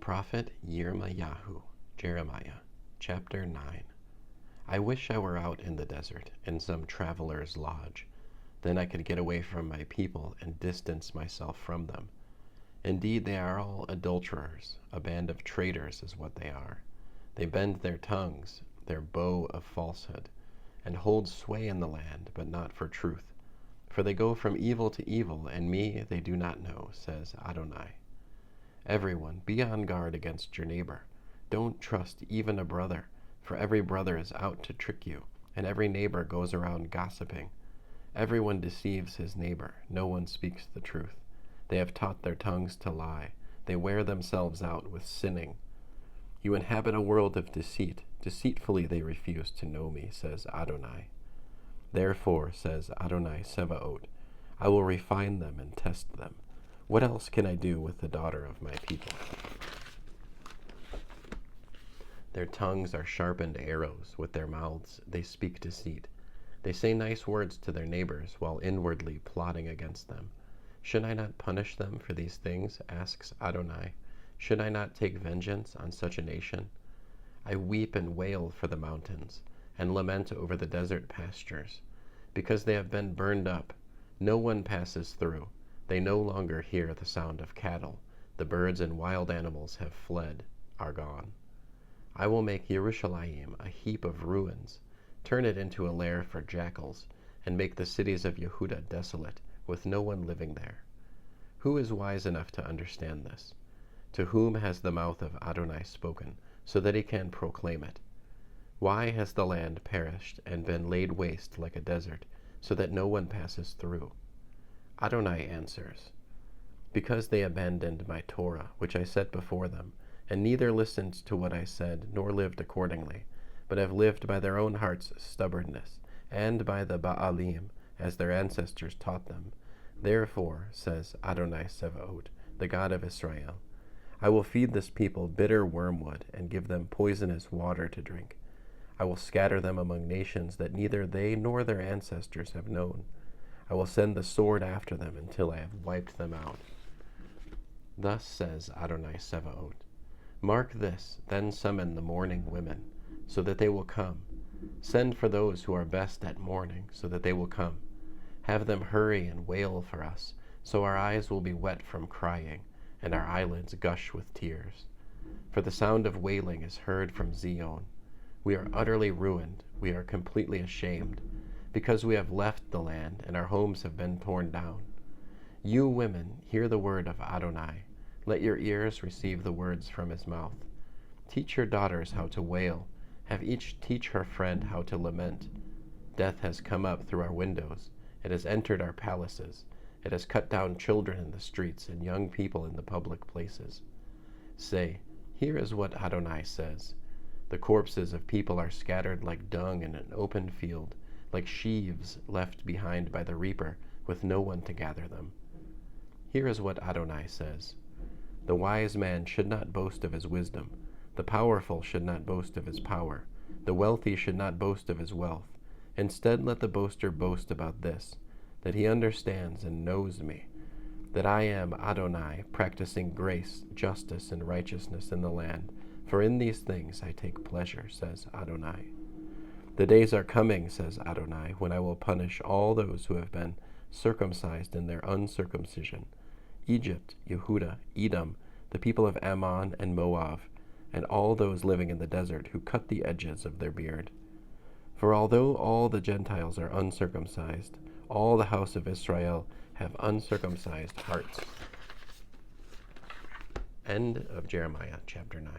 prophet Yirmeyahu, Jeremiah, chapter 9. I wish I were out in the desert, in some traveler's lodge. Then I could get away from my people and distance myself from them. Indeed, they are all adulterers, a band of traitors is what they are. They bend their tongues, their bow of falsehood, and hold sway in the land, but not for truth. For they go from evil to evil, and me they do not know, says Adonai. Everyone, be on guard against your neighbor. Don't trust even a brother, for every brother is out to trick you, and every neighbor goes around gossiping. Everyone deceives his neighbor, no one speaks the truth. They have taught their tongues to lie. They wear themselves out with sinning. You inhabit a world of deceit. Deceitfully they refuse to know me, says Adonai. Therefore, says Adonai Sevaot, I will refine them and test them. What else can I do with the daughter of my people? Their tongues are sharpened arrows. With their mouths they speak deceit. They say nice words to their neighbors while inwardly plotting against them. Should I not punish them for these things, asks Adonai? Should I not take vengeance on such a nation? I weep and wail for the mountains, and lament over the desert pastures, because they have been burned up. No one passes through. They no longer hear the sound of cattle. The birds and wild animals have fled, are gone. I will make Yerushalayim a heap of ruins, turn it into a lair for jackals, and make the cities of Yehuda desolate, with no one living there. Who is wise enough to understand this? To whom has the mouth of Adonai spoken, so that he can proclaim it? Why has the land perished and been laid waste like a desert, so that no one passes through? Adonai answers, because they abandoned my Torah, which I set before them, and neither listened to what I said, nor lived accordingly, but have lived by their own heart's stubbornness, and by the Baalim, as their ancestors taught them. Therefore, says Adonai Sevaot, the God of Israel, I will feed this people bitter wormwood, and give them poisonous water to drink. I will scatter them among nations that neither they nor their ancestors have known. I will send the sword after them until I have wiped them out. Thus says Adonai Sevaot, mark this, then summon the mourning women, so that they will come. Send for those who are best at mourning, so that they will come. Have them hurry and wail for us, so our eyes will be wet from crying, and our eyelids gush with tears. For the sound of wailing is heard from Zion. We are utterly ruined, we are completely ashamed, because we have left the land, and our homes have been torn down. You women, hear the word of Adonai. Let your ears receive the words from his mouth. Teach your daughters how to wail. Have each teach her friend how to lament. Death has come up through our windows. It has entered our palaces. It has cut down children in the streets and young people in the public places. Say, here is what Adonai says. The corpses of people are scattered like dung in an open field, like sheaves left behind by the reaper, with no one to gather them. Here is what Adonai says. The wise man should not boast of his wisdom. The powerful should not boast of his power. The wealthy should not boast of his wealth. Instead, let the boaster boast about this, that he understands and knows me, that I am Adonai, practicing grace, justice, and righteousness in the land. For in these things I take pleasure, says Adonai. The days are coming, says Adonai, when I will punish all those who have been circumcised in their uncircumcision, Egypt, Yehuda, Edom, the people of Ammon and Moab, and all those living in the desert who cut the edges of their beard. For although all the Gentiles are uncircumcised, all the house of Israel have uncircumcised hearts. End of Jeremiah chapter 9.